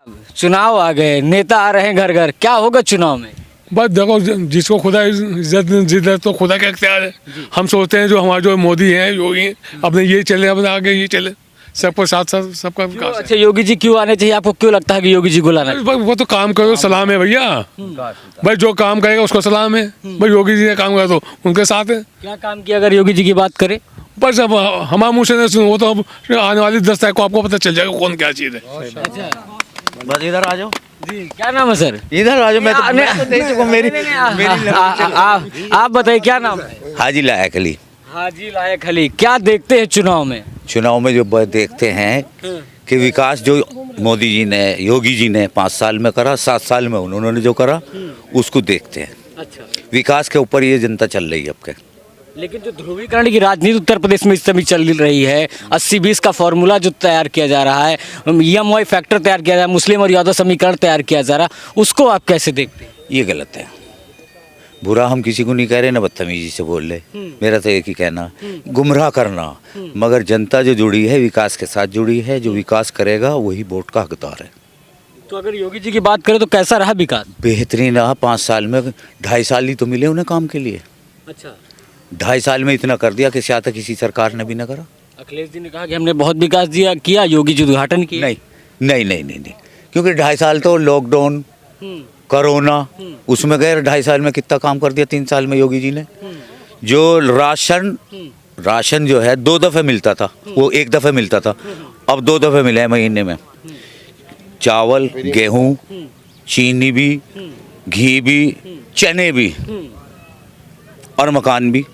चुनाव आ गए, नेता आ रहे हैं घर घर, क्या होगा चुनाव में? बस देखो, जिसको खुदा इज्जत तो खुदा का इख्तियार है। हम सोचते हैं जो हमारे जो मोदी हैं योगी हैं, अपने ये चले, अपने आगे ये चले, सबको साथ साथ सबका विकास है। अच्छा, योगी जी क्यों आने चाहिए? आपको क्यों लगता है कि योगी जी को लाना चाहिए? वो तो काम करो, सलाम है भैया। भाई जो काम करेगा उसको सलाम है। भाई योगी जी ने काम करा तो उनके साथ है। क्या काम किया अगर योगी जी की बात करें? बस अब हमारे मुँह से नहीं सुनो, वो तो अब आने वाली 10 तारीख को आपको पता चल जाएगा कौन क्या चीज़ है। बस इधर आ जाओ, जी, क्या नाम है सर? इधर आ जाओ। मैं तो देख चुका, मेरी आप बताइए क्या नाम है? हाजी लायक अली। हाजी लायक अली, क्या देखते हैं चुनाव में? चुनाव में जो देखते हैं कि विकास जो मोदी जी ने, योगी जी ने 5 साल में करा, 7 साल में उन्होंने जो करा उसको देखते हैं। अच्छा, विकास के ऊपर ये जनता चल रही है अब के। लेकिन जो ध्रुवीकरण की राजनीति उत्तर प्रदेश में इस समय चल रही है, 80-20 का फॉर्मूला जो तैयार किया जा रहा है, EMI फैक्टर तैयार किया जा रहा है, मुस्लिम और यादव समीकरण तैयार किया जा रहा है, उसको आप कैसे देखते हैं? ये गलत है। बुरा हम किसी को नहीं कह रहे, ना बदतमीजी से बोल रहे। मेरा तो एक ही कहना, गुमराह करना। मगर जनता जो जुड़ी है विकास के साथ जुड़ी है, जो विकास करेगा वही वोट का हकदार है। तो अगर योगी जी की बात करें तो कैसा रहा विकास? बेहतरीन रहा। 5 साल में 2.5 साल ही तो मिले उन्हें काम के लिए। अच्छा, 2.5 साल में इतना कर दिया कि शायद किसी सरकार ने भी ना करा। अखिलेश जी ने कहा कि हमने बहुत विकास किया, योगी जी उद्घाटन किया। नहीं, क्योंकि 2.5 साल तो लॉकडाउन, कोरोना, उसमें गए। 2.5 साल में कितना काम कर दिया 3 साल में योगी जी ने। जो राशन जो है 2 दफ़े मिलता था, वो 1 दफ़े मिलता था, अब 2 दफ़े मिले हैं महीने में। चावल, गेहूं, चीनी भी, घी भी, चने भी और मकान भी।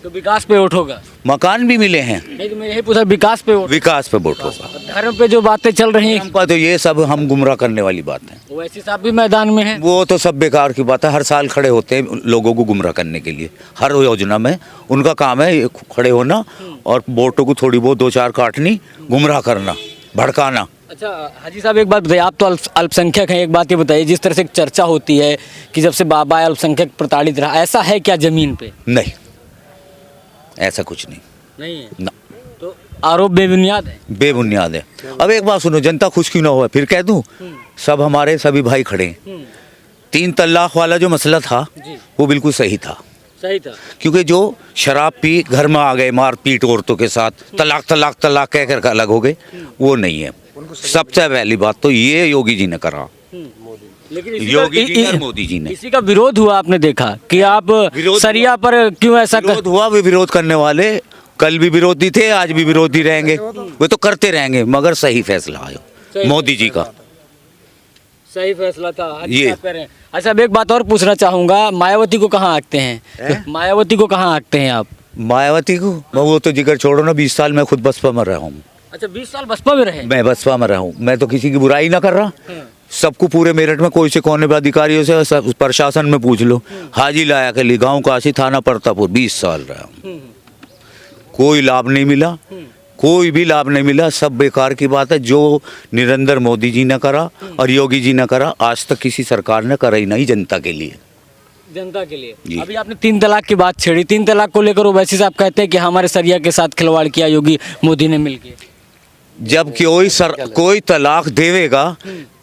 तो विकास पे वोट होगा? मकान भी मिले हैं। नहीं तो मैं यही पूछा, विकास पे वोट? विकास पे वोट होगा। धर्म पे जो बातें चल रही हैं, तो ये सब हम गुमराह करने वाली बात है। वैसे साहब भी मैदान में हैं। वो तो सब बेकार की बात है। हर साल खड़े होते हैं लोगों को गुमराह करने के लिए, हर योजना में उनका काम है खड़े होना और वोटों को थोड़ी बहुत 2-4 काटनी, गुमराह करना, भड़काना। अच्छा हाजी साहब, एक बात बताइए, आप तो अल्पसंख्यक हैं, एक बात ये बताइए, जिस तरह से चर्चा होती है कि जब से बाबा अल्पसंख्यक प्रताड़ित रहा, ऐसा है क्या जमीन पे? नहीं, ऐसा कुछ नहीं है ना। तो आरोप बेबुनियाद है? बेबुनियाद है। अब एक बात सुनो, जनता खुश क्यों ना हो, फिर कह दूं सब हमारे सभी भाई खड़े हैं। 3 तलाक वाला जो मसला था वो बिल्कुल सही था। सही था, क्योंकि जो शराब पी घर में आ गए, मार पीट औरतों के साथ, तलाक कह कर अलग हो गए, वो नहीं है। सबसे पहली बात तो ये योगी जी ने करा, लेकिन योगी जी और मोदी जी ने। इसी का विरोध हुआ, आपने देखा कि आप सरिया पर क्यों ऐसा विरोध हुआ। वे विरोध करने वाले कल भी विरोधी थे, आज भी विरोधी रहेंगे, वे तो करते रहेंगे। मगर सही फैसला आया मोदी जी का, सही फैसला था ये। अच्छा, अब एक बात और पूछना चाहूंगा, मायावती को कहाँ आंकते हैं? मायावती को कहाँ आंकते हैं आप? मायावती को वो तो जिक्र छोड़ो ना, 20 साल मैं खुद बसपा में रहा हूँ। अच्छा, 20 साल बसपा में रहे? मैं बसपा में रहा हूँ। मैं तो किसी की बुराई ना कर रहा, सबको पूरे मेरठ में कोई से कोने पे अधिकारियों से प्रशासन में पूछ लो। हाजी लायक अली, गाँव काशी, थाना परतापुर, 20 साल रहा हूँ। कोई लाभ नहीं मिला, कोई भी लाभ नहीं मिला। सब बेकार की बात है। जो निरंतर मोदी जी ने करा और योगी जी ने करा, आज तक किसी सरकार ने करा ही नहीं जनता के लिए। जनता के लिए। अभी आपने 3 तलाक की बात छेड़ी, 3 तलाक को लेकर ओवैसी साहब कहते हैं कि हमारे सरिया के साथ खिलवाड़ किया योगी मोदी ने मिलके। जब कोई तलाक देवेगा,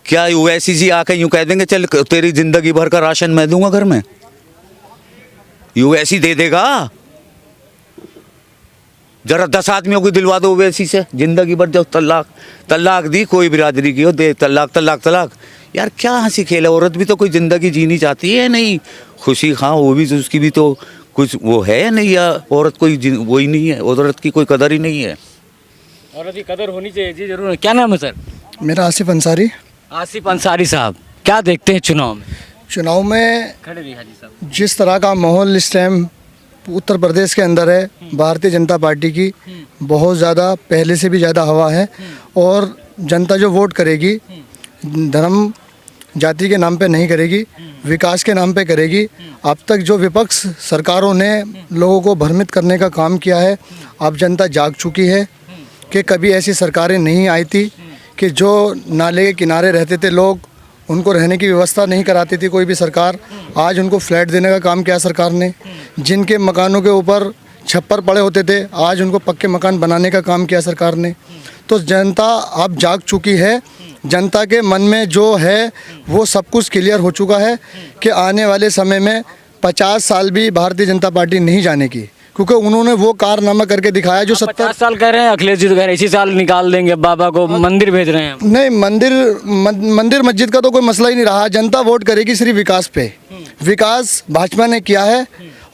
क्या ओवैसी जी आके यूं कह देंगे चल तेरी जिंदगी भर का राशन मैं दूंगा घर में? ओवैसी दे देगा? जरा 10 आदमियों को दिलवा दो ओवैसी से, जिंदगी भर जब तलाक दी, कोई बिरादरी की हो, दे तलाक। यार क्या हंसी खेल है। औरत भी तो कोई जिंदगी जीनी चाहती है, नहीं खुशी खां, वो भी उसकी भी तो कुछ वो है नहीं, या औरत कोई वो ही नहीं है, औरत की कोई कदर ही नहीं है। औरत की कदर होनी चाहिए जी, जरूर। क्या नाम है सर? मेरा आसिफ अंसारी। आसिफ अंसारी साहब, क्या देखते हैं चुनाव में? चुनाव में खड़े रहिए हाजी साहब। जिस तरह का माहौल इस टाइम उत्तर प्रदेश के अंदर है, भारतीय जनता पार्टी की बहुत ज़्यादा, पहले से भी ज़्यादा हवा है। और जनता जो वोट करेगी, धर्म जाति के नाम पे नहीं करेगी, विकास के नाम पे करेगी। अब तक जो विपक्ष सरकारों ने लोगों को भ्रमित करने का काम किया है, अब जनता जाग चुकी है कि कभी ऐसी सरकारें नहीं आई थी कि जो नाले के किनारे रहते थे लोग, उनको रहने की व्यवस्था नहीं कराती थी कोई भी सरकार। आज उनको फ्लैट देने का काम किया सरकार ने। जिनके मकानों के ऊपर छप्पर पड़े होते थे, आज उनको पक्के मकान बनाने का काम किया सरकार ने। तो जनता अब जाग चुकी है। जनता के मन में जो है वो सब कुछ क्लियर हो चुका है कि आने वाले समय में 50 साल भी भारतीय जनता पार्टी नहीं जाने की, क्योंकि उन्होंने वो कारनामा करके दिखाया जो 50 साल कह रहे हैं, अखिलेश जी तो कह रहे हैं इसी साल निकाल देंगे बाबा को, मंदिर भेज रहे हैं हम। नहीं, मंदिर मस्जिद का तो कोई मसला ही नहीं रहा। जनता वोट करेगी सिर्फ विकास पे। विकास भाजपा ने किया है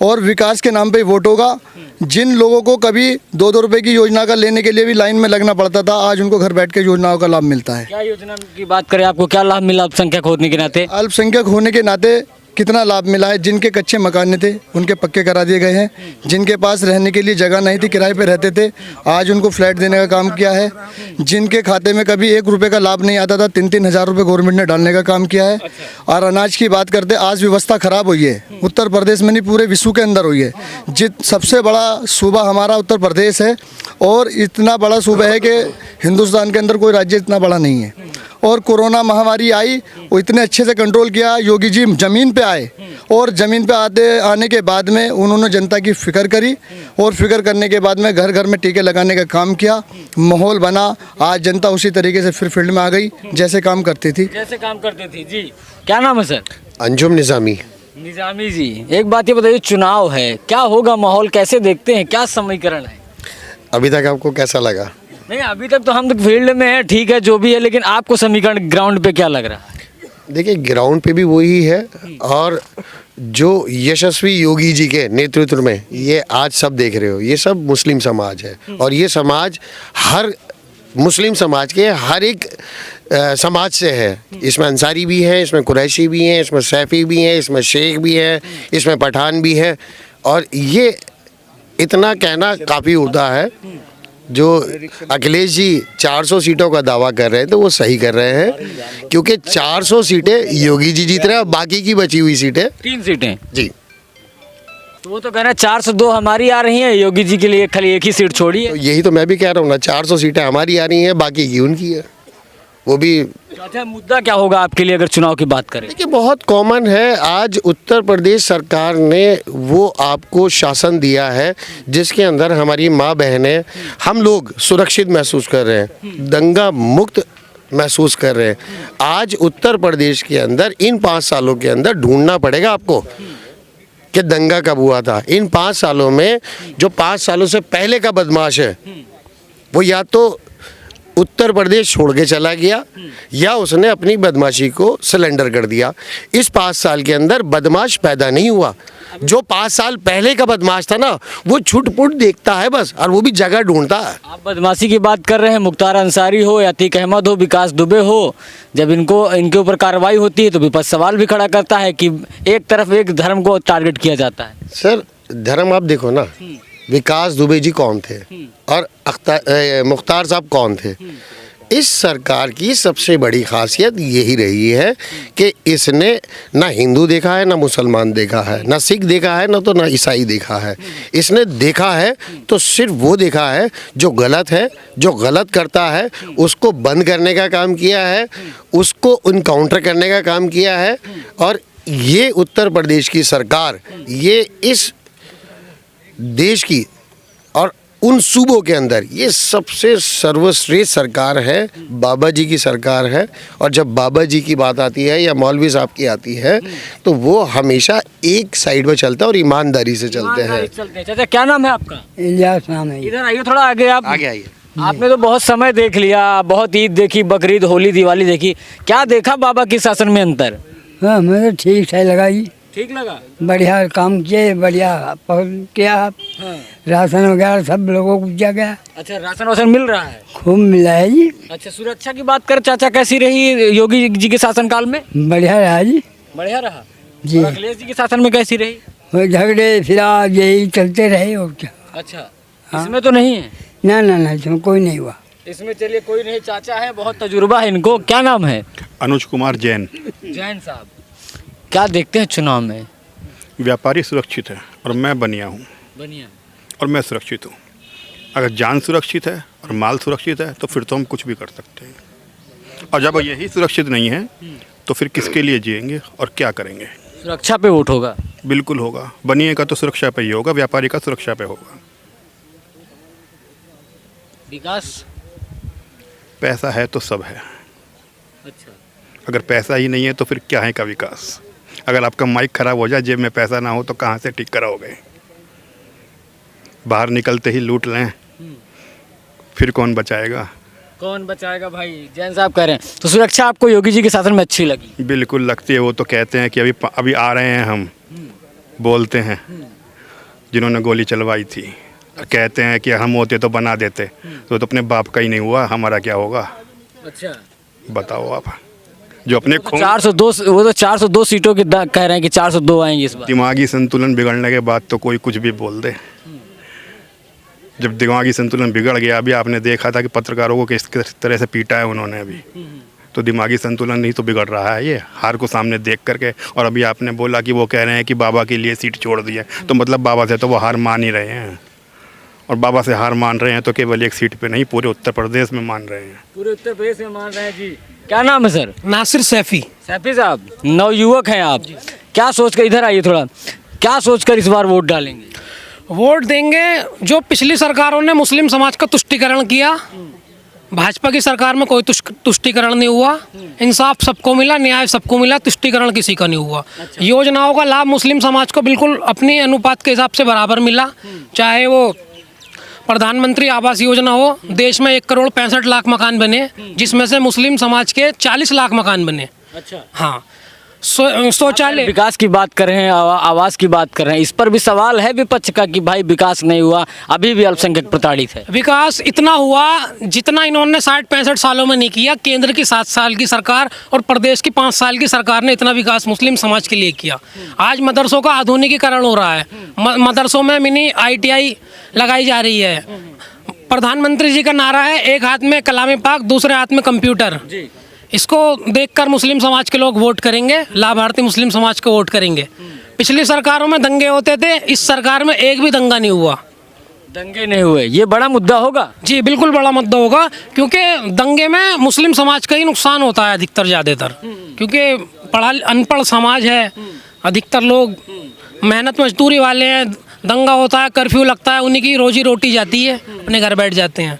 और विकास के नाम पे ही वोट होगा। जिन लोगों को कभी 2-2 रुपए की योजना का लेने के लिए भी लाइन में लगना पड़ता था, आज उनको घर बैठ के योजनाओं का लाभ मिलता है। क्या योजना की बात करें, आपको क्या लाभ मिला अल्पसंख्यक होने के नाते? अल्पसंख्यक होने के नाते कितना लाभ मिला है? जिनके कच्चे मकान थे उनके पक्के करा दिए गए हैं। जिनके पास रहने के लिए जगह नहीं थी, किराए पे रहते थे, आज उनको फ्लैट देने का काम किया है। जिनके खाते में कभी 1 रुपये का लाभ नहीं आता था, 3-3 हज़ार रुपये गवर्नमेंट ने डालने का काम किया है। और अनाज की बात करते, आज व्यवस्था खराब हुई है। उत्तर प्रदेश में नहीं, पूरे विश्व के अंदर हुई है। सबसे बड़ा सूबा हमारा उत्तर प्रदेश है और इतना बड़ा सूबा है कि हिंदुस्तान के अंदर कोई राज्य इतना बड़ा नहीं है। और कोरोना महामारी आई, वो इतने अच्छे से कंट्रोल किया। योगी जी ज़मीन पे आए और ज़मीन पे आने के बाद में उन्होंने जनता की फ़िक्र करी और फिक्र करने के बाद में घर घर में टीके लगाने का काम किया। माहौल बना। आज जनता उसी तरीके से फिर फील्ड में आ गई जैसे काम करती थी। जी। क्या नाम है सर? अंजुम निज़ामी। निजामी जी, एक बात ये बताइए, चुनाव है, क्या होगा माहौल, कैसे देखते हैं, क्या समीकरण है? अभी तक आपको कैसा लगा? नहीं, अभी तक तो हम तो फील्ड में है, ठीक है जो भी है, लेकिन आपको समीकरण ग्राउंड पे क्या लग रहा है? देखिए, ग्राउंड पे भी वही है और जो यशस्वी योगी जी के नेतृत्व में ये आज सब देख रहे हो, ये सब मुस्लिम समाज है और ये समाज हर मुस्लिम समाज के हर एक समाज से है। इसमें अंसारी भी हैं, इसमें कुरैशी भी हैं, इसमें सैफ़ी भी हैं, इसमें शेख भी हैं, इसमें पठान भी हैं। और ये इतना कहना काफ़ी होता है, जो अखिलेश जी 400 सीटों का दावा कर रहे हैं तो वो सही कर रहे हैं, क्योंकि 400 सीटें योगी जी जीत रहे हैं, बाकी की बची हुई सीटें 3 सीटें जी। तो वो तो कह रहे हैं 402 हमारी आ रही हैं, योगी जी के लिए खाली एक ही सीट छोड़ी है। तो यही तो मैं भी कह रहा हूँ ना, 400 सीटें हमारी आ रही हैं, बाकी की उनकी है। वो भी अच्छा, मुद्दा क्या होगा आपके लिए अगर चुनाव की बात करें? देखिए, बहुत कॉमन है। आज उत्तर प्रदेश सरकार ने वो आपको शासन दिया है जिसके अंदर हमारी माँ बहनें, हम लोग सुरक्षित महसूस कर रहे हैं, दंगा मुक्त महसूस कर रहे हैं। आज उत्तर प्रदेश के अंदर इन 5 सालों के अंदर ढूंढना पड़ेगा आपको कि दंगा कब हुआ था। इन 5 सालों में जो 5 सालों से पहले का बदमाश है वो या तो उत्तर प्रदेश छोड़ के चला गया या उसने अपनी बदमाशी को सिलेंडर कर दिया। इस 5 साल के अंदर बदमाश पैदा नहीं हुआ। जो 5 साल पहले का बदमाश था ना, वो छुट-पुट देखता है बस, और वो भी जगह ढूंढता है। आप बदमाशी की बात कर रहे हैं, मुख्तार अंसारी हो, अतीक अहमद हो, विकास दुबे हो, जब इनके ऊपर कार्रवाई होती है तो विपक्ष सवाल भी खड़ा करता है कि एक तरफ एक धर्म को टारगेट किया जाता है। सर, धर्म आप देखो ना, विकास दुबे जी कौन थे और मुख्तार साहब कौन थे? इस सरकार की सबसे बड़ी खासियत यही रही है कि इसने ना हिंदू देखा है, ना मुसलमान देखा है, ना सिख देखा है, ना तो ना ईसाई देखा है। इसने देखा है तो सिर्फ वो देखा है जो गलत है, जो गलत करता है उसको बंद करने का काम किया है, उसको इनकाउंटर करने का काम किया है। और ये उत्तर प्रदेश की सरकार, ये इस देश की और उन सूबों के अंदर ये सबसे सर्वश्रेष्ठ सरकार है, बाबा जी की सरकार है। और जब बाबा जी की बात आती है या मौलवी साहब की आती है तो वो हमेशा एक साइड में चलता है और ईमानदारी से चलते हैं। चाचा, क्या नाम है आपका? इलियास नाम है। इधर आइए, थोड़ा आगे आप। आगे आइए। आपने तो बहुत समय देख लिया, बहुत ईद देखी, बकरीद, होली, दिवाली देखी, क्या देखा बाबा के शासन में अंतर? हाँ, मुझे ठीक सही लगा जी। ठीक लगा? बढ़िया काम किए, बढ़िया किया। हाँ। राशन वगैरह सब लोगों को दिया गया। अच्छा, राशन वासन मिल रहा है? खूब मिला है जी। अच्छा, सुरक्षा की बात कर चाचा, कैसी रही योगी जी के शासनकाल में? बढ़िया रहा जी। बढ़िया रहा जी। और अखिलेश जी के शासन में कैसी रही? वो झगड़े फिरा यही चलते रहे और क्या। अच्छा, इसमें तो नहीं है? ना ना ना, इसमें कोई नहीं हुआ। इसमें चलिए कोई नहीं, चाचा है, बहुत तजुर्बा है इनको। क्या नाम है? अनुज कुमार जैन। जैन साहब, क्या देखते हैं चुनाव में? व्यापारी सुरक्षित है और मैं बनिया हूँ, बनिया और मैं सुरक्षित हूँ। अगर जान सुरक्षित है और माल सुरक्षित है तो फिर तो हम कुछ भी कर सकते हैं, और जब यही सुरक्षित नहीं है तो फिर किसके लिए जिएंगे और क्या करेंगे? सुरक्षा पे वोट होगा? बिल्कुल होगा। बनिए का तो सुरक्षा पे ही होगा, व्यापारी का सुरक्षा पे होगा। विकास पैसा है तो सब है। अच्छा, अगर पैसा ही नहीं है तो फिर क्या है का विकास। अगर आपका माइक खराब हो जाए, जेब में पैसा ना हो तो कहाँ से ठीक कराओगे। बाहर निकलते ही लूट लें, फिर कौन बचाएगा। कौन बचाएगा भाई? जैन साहब कह रहे हैं तो सुरक्षा आपको योगी जी के शासन में अच्छी लगी? बिल्कुल लगती है। वो तो कहते हैं कि अभी आ रहे हैं हम, बोलते हैं जिन्होंने गोली चलवाई थी, कहते हैं कि हम होते तो बना देते। तो अपने बाप का ही नहीं हुआ, हमारा क्या होगा। अच्छा, बताओ आप, जो अपने खून 402, वो तो 402 सीटों की कह रहे हैं कि 402 आएंगी इस बार। दिमागी संतुलन बिगड़ने के बाद तो कोई कुछ भी बोल दे। जब दिमागी संतुलन बिगड़ गया, अभी आपने देखा था कि पत्रकारों को किस तरह से पीटा है उन्होंने अभी, तो दिमागी संतुलन ही तो बिगड़ रहा है ये, हार को सामने देख करके। और अभी आपने बोला कि वो कह रहे हैं कि बाबा के लिए सीट छोड़ दी है, तो मतलब बाबा से तो वो हार मान ही रहे हैं। और बाबा से हार मान रहे हैं तो केवल एक सीट पे नहीं, पूरे उत्तर प्रदेश में मान रहे हैं। पूरे उत्तर प्रदेश में मान रहे हैं जी। क्या नाम है सर? नासिर सैफी। सैफी साहब, नवयुवक हैं आप, क्या सोचकर, इधर आइए थोड़ा, क्या सोचकर इस बार वोट डालेंगे? वोट देंगे जो पिछली सरकारों ने मुस्लिम समाज का तुष्टीकरण किया, भाजपा की सरकार में कोई तुष्टीकरण नहीं हुआ। इंसाफ सबको मिला, न्याय सबको मिला, तुष्टीकरण किसी का नहीं हुआ। योजनाओं का लाभ मुस्लिम समाज को बिल्कुल अपने अनुपात के हिसाब से बराबर मिला। चाहे वो प्रधानमंत्री आवास योजना हो, देश में 1,65,00,000 मकान बने, जिसमें से मुस्लिम समाज के 40 लाख मकान बने। अच्छा, हाँ, शौचालय। विकास की बात कर रहे हैं, आवास की बात कर रहे हैं, इस पर भी सवाल है विपक्ष का कि भाई विकास नहीं हुआ, अभी भी अल्पसंख्यक प्रताड़ित है। विकास इतना हुआ जितना इन्होंने 60-65 सालों में नहीं किया। केंद्र की 7 साल की सरकार और प्रदेश की 5 साल की सरकार ने इतना विकास मुस्लिम समाज के लिए किया। आज मदरसों का आधुनिकीकरण हो रहा है, मदरसों में मिनी ITI लगाई जा रही है। प्रधानमंत्री जी का नारा है, एक हाथ में कलाम पाक, दूसरे हाथ में कंप्यूटर। इसको देखकर मुस्लिम समाज के लोग वोट करेंगे, लाभार्थी मुस्लिम समाज को वोट करेंगे। पिछली सरकारों में दंगे होते थे, इस सरकार में एक भी दंगा नहीं हुआ। दंगे नहीं हुए, ये बड़ा मुद्दा होगा। जी बिल्कुल बड़ा मुद्दा होगा, क्योंकि दंगे में मुस्लिम समाज का ही नुकसान होता है अधिकतर, ज़्यादातर, क्योंकि अनपढ़ समाज है, अधिकतर लोग मेहनत मजदूरी वाले हैं। दंगा होता है, कर्फ्यू लगता है, उन्हीं की रोजी रोटी जाती है, अपने घर बैठ जाते हैं।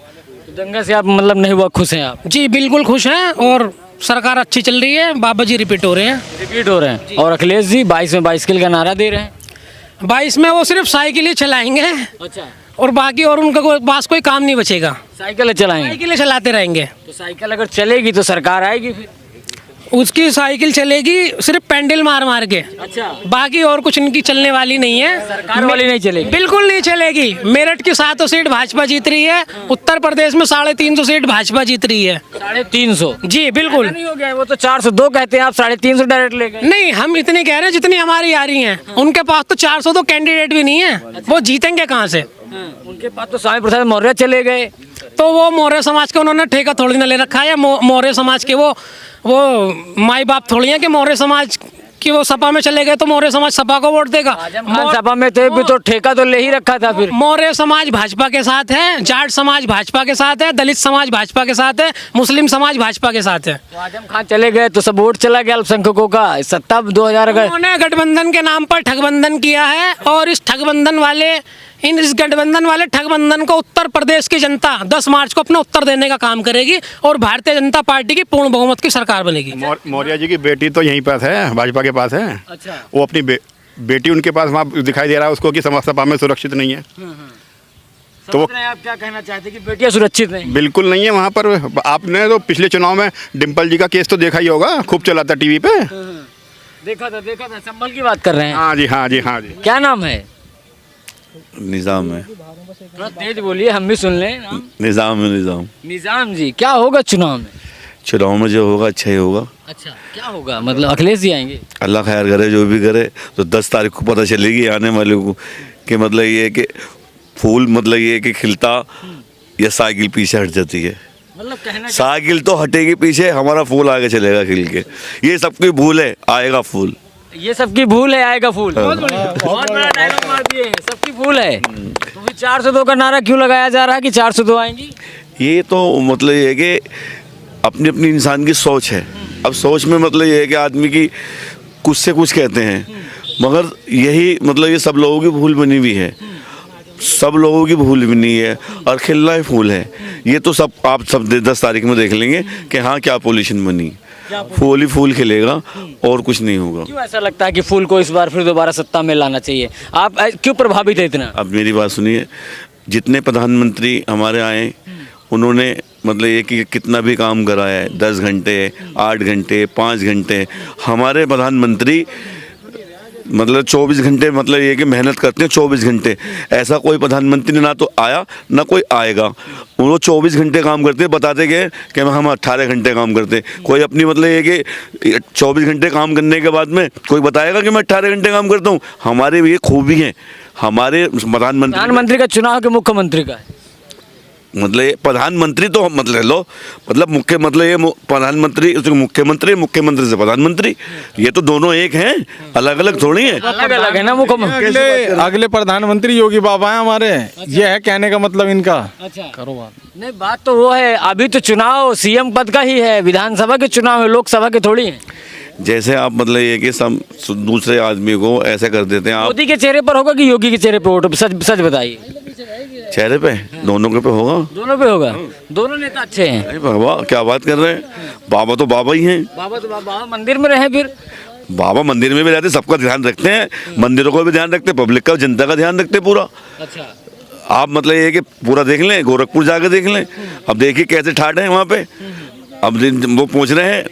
दंगा से आप मतलब नहीं हुआ, खुश हैं आप? जी बिल्कुल खुश हैं, और सरकार अच्छी चल रही है, बाबा जी रिपीट हो रहे हैं। रिपीट हो रहे हैं। और अखिलेश जी 22 में बाइसिकल का नारा दे रहे हैं। 22 में वो सिर्फ साइकिल ही चलाएंगे। अच्छा, और बाकी और उनका पास कोई काम नहीं बचेगा, साइकिल चलाएंगे। साइकिलें चलाते रहेंगे। तो साइकिल अगर चलेगी तो सरकार आएगी फिर? उसकी साइकिल चलेगी सिर्फ पैंडल मार मार के। अच्छा, बाकी और कुछ इनकी चलने वाली नहीं है, सरकार वाली नहीं चलेगी? बिल्कुल नहीं चलेगी। मेरठ की 700 सीट भाजपा जीत रही है, उत्तर प्रदेश में 350 सीट भाजपा जीत रही है। 350? जी बिल्कुल नहीं हो गया, वो तो 402 कहते हैं, आप 350 डायरेक्ट ले गए। नहीं, हम इतनी कह रहे हैं जितनी हमारी आ रही हैं। उनके पास तो 402 कैंडिडेट भी नहीं है, वो जीतेंगे कहाँ से? उनके पास तो स्वामी प्रसाद मौर्य चले गए। तो वो मौर्य समाज के उन्होंने ठेका थोड़ी ना ले रखा है। मौर्य समाज के वो माई बाप थोड़ी है कि मौर्य समाज की वो सपा में चले गए तो मौर्य समाज सपा को वोट देगा। सपा में थे भी तो ठेका तो ले ही रखा था। फिर मौर्य समाज भाजपा के साथ है, जाट समाज भाजपा के साथ है, दलित समाज भाजपा के साथ है, मुस्लिम समाज भाजपा के साथ है। तो आजम खान चले गए तो सब वोट चला गया अल्पसंख्यकों का। सत्ता 2000 उन्होंने गठबंधन के नाम पर ठगबंधन किया है, और इस गठबंधन वाले ठगबंधन को उत्तर प्रदेश की जनता 10 मार्च को अपना उत्तर देने का काम करेगी, और भारतीय जनता पार्टी की पूर्ण बहुमत की सरकार बनेगी। मौर्य जी की बेटी तो यहीं पास है, भाजपा के पास है। अच्छा, वो अपनी बेटी उनके पास वहाँ दिखाई दे रहा है उसको कि सपा में सुरक्षित नहीं है। तो आप क्या कहना चाहते हैं कि बेटियां सुरक्षित नहीं? बिल्कुल नहीं है वहाँ पर। आपने तो पिछले चुनाव में डिम्पल जी का केस तो देखा ही होगा, खूब चला था टीवी पे। देखा था। संभल की बात कर रहे हैं? हाँ जी, हाँ जी, हाँ जी। क्या नाम है? निज़ाम है। थोड़ा तेज बोलिए, हम भी सुन लें। निज़ाम है, निज़ाम। निज़ाम जी, क्या होगा चुनाव में? चुनाव में जो होगा अच्छा ही होगा। अच्छा, क्या होगा? मतलब अखिलेश जी आएंगे? अल्लाह खैर करे, जो भी करे। तो 10 तारीख को पता चलेगी आने वाले को कि मतलब ये है कि फूल मतलब ये है कि खिलता या साइकिल पीछे हट जाती है। मतलब कहना साइकिल तो हटेगी पीछे, हमारा फूल आगे चलेगा खिल के। ये सबकी भूल है, आएगा फूल। ये सबकी भूल है, आएगा फूल। बहुत बड़ा डायलॉग मार दिए, सबकी भूल है। तो फिर 402 का नारा क्यों लगाया जा रहा है कि 402 आएंगी? ये तो मतलब ये है कि अपनी अपनी इंसान की सोच है। अब सोच में मतलब ये है कि आदमी की कुछ से कुछ कहते हैं, मगर यही मतलब ये सब लोगों की भूल बनी हुई है। सब लोगों की भूल भी नहीं है और खिलना ही फूल है। ये तो सब आप सब 10 तारीख में देख लेंगे कि हाँ क्या पॉलिशन बनी, फूल ही फूल खिलेगा और कुछ नहीं होगा। क्यों ऐसा लगता है कि फूल को इस बार फिर दोबारा सत्ता में लाना चाहिए? आप क्यों प्रभावित है इतना? अब मेरी बात सुनिए, जितने प्रधानमंत्री हमारे आए उन्होंने मतलब ये कि कितना भी काम कराया है, 10 घंटे 8 घंटे 5 घंटे, हमारे प्रधानमंत्री मतलब 24 घंटे मतलब ये कि मेहनत करते हैं 24 घंटे। ऐसा कोई प्रधानमंत्री ना तो आया ना कोई आएगा, वो 24 घंटे काम करते हैं, बताते गए कि हम 18 घंटे काम करते। कोई अपनी मतलब ये कि 24 घंटे काम करने के बाद में कोई बताएगा कि मैं 18 घंटे काम करता हूँ? हमारे ये खूबी है हमारे प्रधानमंत्री का चुनाव के मुख्यमंत्री का है। मतलब ये प्रधानमंत्री तो मतलब लो मतलब मुख्य मतलब ये प्रधानमंत्री मुख्यमंत्री, मुख्यमंत्री से प्रधानमंत्री, ये तो दोनों एक हैं, अलग अलग थोड़ी हैं। अलग अलग है ना मुख्यमंत्री। अगले प्रधानमंत्री योगी बाबा हैं हमारे। ये है कहने का मतलब इनका। अच्छा करो बात। नहीं बात तो वो है, अभी तो चुनाव सीएम पद का ही है, विधानसभा के चुनाव है, लोकसभा के थोड़ी है। जैसे आप मतलब ये कि सब दूसरे आदमी को ऐसे कर देते हैं। आप मोदी के चेहरे पर होगा कि योगी के चेहरे पर वोट? सच सच बताइए। चेहरे पे दोनों के पे होगा, दोनों पे होगा। दोनों नेता अच्छे हैं। अरे बाबा क्या बात कर रहे हैं, बाबा तो बाबा ही हैं। बाबा तो बाबा मंदिर में रहे, फिर बाबा मंदिर में भी रहते, सबका ध्यान रखते हैं, मंदिरों को भी ध्यान रखते, पब्लिक का जनता का ध्यान रखते पूरा। अच्छा आप मतलब ये कि पूरा देख लें, गोरखपुर जाके देख लें, अब देखिए कैसे ठाट हैं वहाँ पे। अब वो पूछ रहे हैं,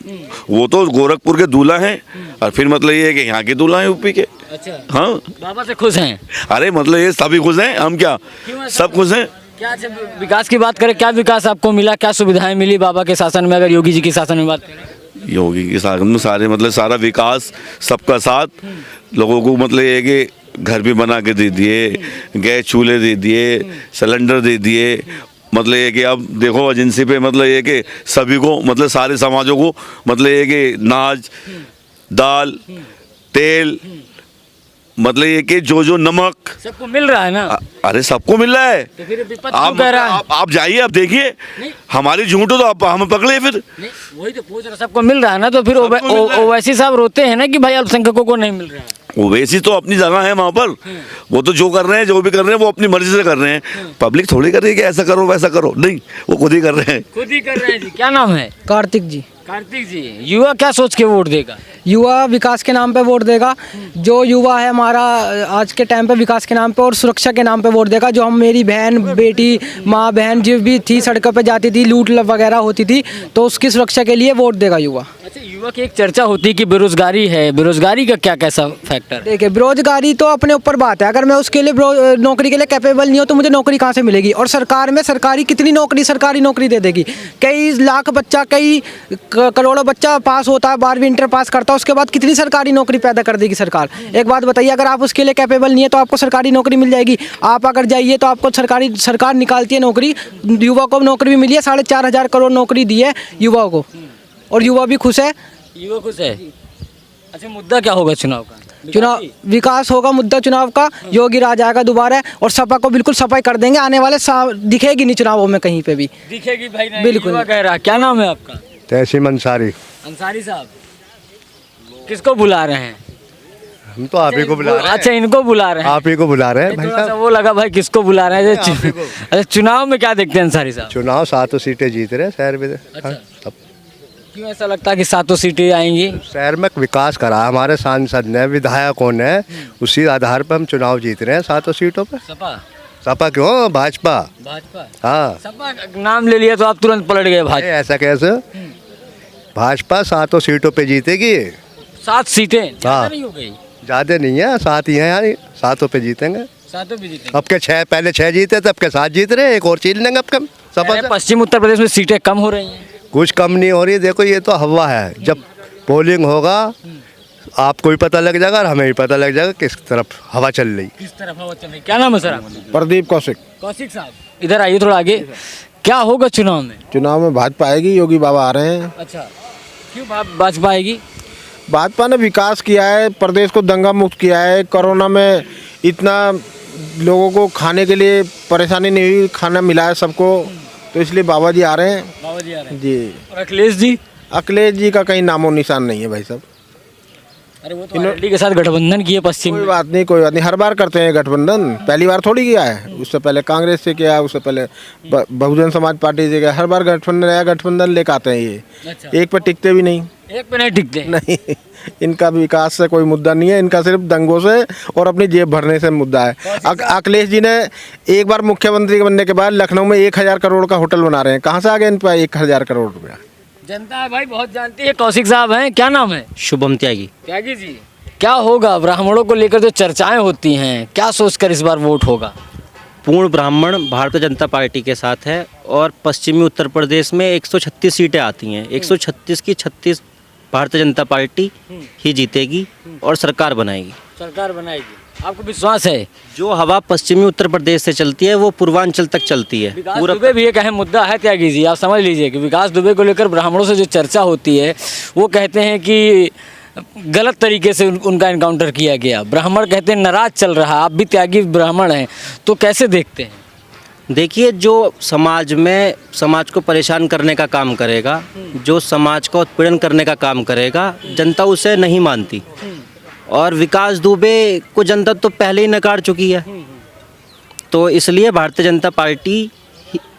वो तो गोरखपुर के दूल्हा हैं और फिर मतलब ये है कि यहाँ के दूल्हा हैं यूपी के। अच्छा हाँ बाबा से खुश हैं? अरे मतलब ये सभी खुश हैं, हम क्या सब खुश हैं। क्या अच्छा विकास की बात करें, क्या विकास आपको मिला, क्या सुविधाएं मिली बाबा के शासन में? अगर योगी जी के शासन में बात करें, योगी के शासन में सारे मतलब सारा विकास, सबका साथ, लोगों को मतलब ये कि घर भी बना के दे दिए, गैस चूल्हे दे दिए, सिलेंडर दे दिए। मतलब ये कि अब देखो एजेंसी पे मतलब ये कि सभी को मतलब सारे समाजों को मतलब ये कि अनाज, दाल, तेल, मतलब ये कि जो नमक सबको मिल रहा है ना? अरे सबको मिल रहा है। तो फिर विपक्ष क्यों कह रहा है? आप जाइए, आप देखिए, हमारी झूठ हो तो आप हमें पकड़े फिर। नहीं वही तो पूछ रहा, सबको मिल रहा है ना? तो फिर ओवैसी साहब रोते हैं ना कि भाई अल्पसंख्यकों को नहीं मिल रहा है। ओवैसी तो अपनी जगह है वहाँ पर, वो तो जो कर रहे हैं, जो भी कर रहे हैं वो अपनी मर्जी से कर रहे हैं। पब्लिक थोड़ी कर रही है कि ऐसा करो वैसा करो, नहीं, वो खुद ही कर रहे हैं। खुद ही कर रहे हैं जी। क्या नाम है? कार्तिक जी। कार्तिक जी, युवा क्या सोच के वोट देगा? युवा विकास के नाम पे वोट देगा। जो युवा है हमारा आज के टाइम पे विकास के नाम पे और सुरक्षा के नाम पे वोट देगा। जो हम मेरी बहन बेटी माँ बहन जो भी थी सड़कों पे जाती थी, लूट वगैरह होती थी, तो उसकी सुरक्षा के लिए वोट देगा युवा। अच्छा युवा की एक चर्चा होती है कि बेरोजगारी है, बेरोजगारी का क्या कैसा फैक्टर? देखिए बेरोजगारी तो अपने ऊपर बात है। अगर मैं उसके लिए नौकरी के लिए कैपेबल नहीं हो तो मुझे नौकरी कहाँ से मिलेगी? और सरकार में सरकारी कितनी नौकरी सरकारी नौकरी दे देगी? कई लाख बच्चा, कई करोड़ों बच्चा पास होता है, 12वीं इंटर पास करता है, उसके बाद कितनी सरकारी नौकरी पैदा कर देगी सरकार? एक बात बताइए, अगर आप उसके लिए कैपेबल नहीं है तो आपको सरकारी नौकरी मिल जाएगी? आप अगर जाइए तो आपको सरकार निकालती है नौकरी। युवा को नौकरी भी मिली है, 4,500 करोड़ नौकरी दी है युवा को, और युवा भी खुश है। युवा खुश है। अच्छा मुद्दा क्या होगा चुनाव का? चुनाव विकास होगा मुद्दा चुनाव का। योगी राज आएगा दोबारा और सपा को बिल्कुल सफाई कर देंगे। आने वाले दिखेगी नहीं चुनावों में कहीं पे भी, दिखेगी भाई नहीं। बिल्कुल। युवा कह रहा, क्या नाम है आपका? तहसीम अंसारी। अंसारी साहब किसको बुला रहे हैं? हम तो आप ही को बुला रहे हैं। अच्छा इनको बुला रहे हैं, आप ही को बुला रहे हैं भाई थोड़ा सा साहब। वो लगा भाई किसको बुला रहे हैं। अच्छा चुनाव में क्या देखते हैं अंसारी साहब? चुनाव 7 सीटें जीत रहे हैं शहर में। अच्छा। हाँ, सब क्यों ऐसा लगता है कि 7 सीटें आएंगी? शहर में विकास करा है हमारे सांसद ने, विधायकों ने, उसी आधार पर हम चुनाव जीत रहे हैं 7 सीटों पर। सपा सपा क्यों, भाजपा। भाजपा हाँ सपा नाम ले लिया तो आप तुरंत पलट गए भाजपा। ऐसा कैसे? भाजपा 7 सीटों पे जीतेगी। 7 सीटें ज़्यादा हाँ। नहीं हो गई? ज़्यादा नहीं है, 7 ही हैं यार, 7 पे जीतेंगे। 7 भी जीतेंगे। अब के 6 पहले 6 जीते थे, अब के 7 जीत रहे हैं, एक और जीत लेंगे अब कम सपा से। पश्चिम उत्तर प्रदेश में सीटें कम हो रही हैं। कुछ कम नहीं हो रही। देखो ये तो हवा है, जब पोलिंग होगा आपको भी पता लग जाएगा और हमें भी पता लग जाएगा किस तरफ हवा चल रही। किस तरफ हवा चल रही? क्या नाम है सर आपका? प्रदीप कौशिक। कौशिक साहब इधर आइए थोड़ा आगे। क्या होगा चुनाव में? चुनाव में भाजपा आएगी, योगी बाबा आ रहे हैं। अच्छा क्यों भाजपा आएगी? भाजपा ने विकास किया है, प्रदेश को दंगा मुक्त किया है। कोरोना में इतना लोगों को खाने के लिए परेशानी नहीं हुई, खाना मिला है सबको, तो इसलिए बाबा जी आ रहे हैं। बाबा जी आ रहे हैं जी। और अखिलेश जी? अखिलेश जी का कहीं नामो निशान नहीं है भाई साहब। अरे वो तो आरएलडी के साथ गठबंधन किए पश्चिम में। कोई बात नहीं, हर बार करते हैं गठबंधन, पहली बार थोड़ी किया है। उससे पहले कांग्रेस से किया, उससे पहले बहुजन समाज पार्टी से किया, हर बार गठबंधन नया गठबंधन लेकर आते हैं ये। अच्छा। एक पर टिकते भी नहीं। एक पे नहीं टिकते। नहीं, इनका विकास से कोई मुद्दा नहीं है, इनका सिर्फ दंगों से और अपनी जेब भरने से मुद्दा है। अखिलेश जी ने एक बार मुख्यमंत्री बनने के बाद लखनऊ में 1000 करोड़ का होटल बना रहे हैं। कहाँ से आ गए इन पर 1000 करोड़ रुपया? जनता है भाई बहुत जानती है। कौशिक साहब हैं, क्या नाम है? शुभम त्यागी। त्यागी जी, क्या होगा ब्राह्मणों को लेकर जो चर्चाएं होती हैं, क्या सोचकर इस बार वोट होगा? पूर्ण ब्राह्मण भारतीय जनता पार्टी के साथ है और पश्चिमी उत्तर प्रदेश में 136 सीटें आती हैं। 136 की 36 भारतीय जनता पार्टी ही जीतेगी और सरकार बनाएगी। सरकार बनाएगी, आपको विश्वास है? जो हवा पश्चिमी उत्तर प्रदेश से चलती है वो पूर्वांचल तक चलती है। विकास दुबे भी एक अहम मुद्दा है त्यागी जी, आप समझ लीजिए कि विकास दुबे को लेकर ब्राह्मणों से जो चर्चा होती है वो कहते हैं कि गलत तरीके से उनका इनकाउंटर किया गया। ब्राह्मण कहते हैं नाराज चल रहा। आप भी त्यागी ब्राह्मण हैं, तो कैसे देखते हैं? देखिए, जो समाज को परेशान करने का काम करेगा, जो समाज का उत्पीड़न करने का काम करेगा, जनता उसे नहीं मानती। और विकास दुबे को जनता तो पहले ही नकार चुकी है। तो इसलिए भारतीय जनता पार्टी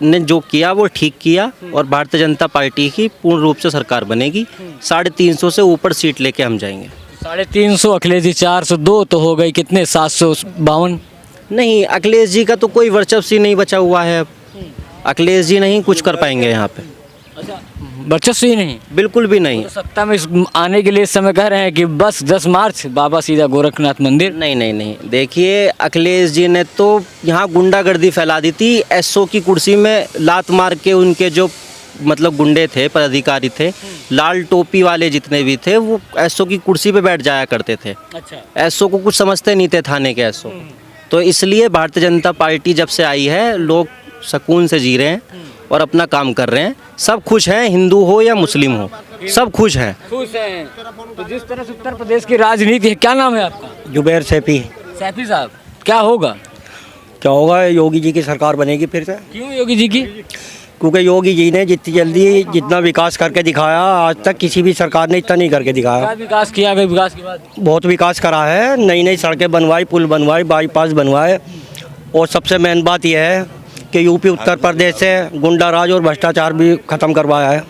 ने जो किया वो ठीक किया और भारतीय जनता पार्टी की पूर्ण रूप से सरकार बनेगी। 350 से ऊपर सीट लेके हम जाएंगे। 350, अखिलेश जी 402 तो हो गई, कितने 752? नहीं, अखिलेश जी का तो कोई वर्चस्व ही नहीं बचा हुआ है। अखिलेश जी नहीं कुछ कर पाएंगे यहाँ पे। अच्छा, वर्चस्व ही नहीं? बिल्कुल भी नहीं। तो सत्ता में आने के लिए इस समय कह रहे हैं कि बस 10 मार्च बाबा सीधा गोरखनाथ मंदिर। नहीं, देखिए, अखिलेश जी ने तो यहाँ गुंडागर्दी फैला दी थी। एसओ की कुर्सी में लात मार के उनके जो मतलब गुंडे थे, पदाधिकारी थे, लाल टोपी वाले जितने भी थे, वो एसओ की कुर्सी पे बैठ जाया करते थे। अच्छा। एसओ को कुछ समझते नहीं थे, थाने के एसओ। तो इसलिए भारतीय जनता पार्टी जब से आई है, लोग सुकून से जी रहे हैं और अपना काम कर रहे हैं। सब खुश हैं, हिंदू हो या मुस्लिम हो, सब खुश हैं। खुश हैं। तो जिस तरह से उत्तर प्रदेश की राजनीति है, क्या नाम है आपका? जुबैर सैफी। सैफी साहब, क्या होगा? क्या होगा? योगी जी की सरकार बनेगी फिर से। क्यों योगी जी की? क्योंकि योगी जी ने जितनी जल्दी जितना विकास करके दिखाया, आज तक किसी भी सरकार ने इतना नहीं करके दिखाया। क्या विकास किया गया? विकास के बाद बहुत विकास करा है, नई नई सड़कें बनवाई, पुल बनवाए, बाईपास बनवाए। और सबसे मेन बात यह है कि यूपी उत्तर प्रदेश से गुंडा राज और भ्रष्टाचार भी ख़त्म करवाया है।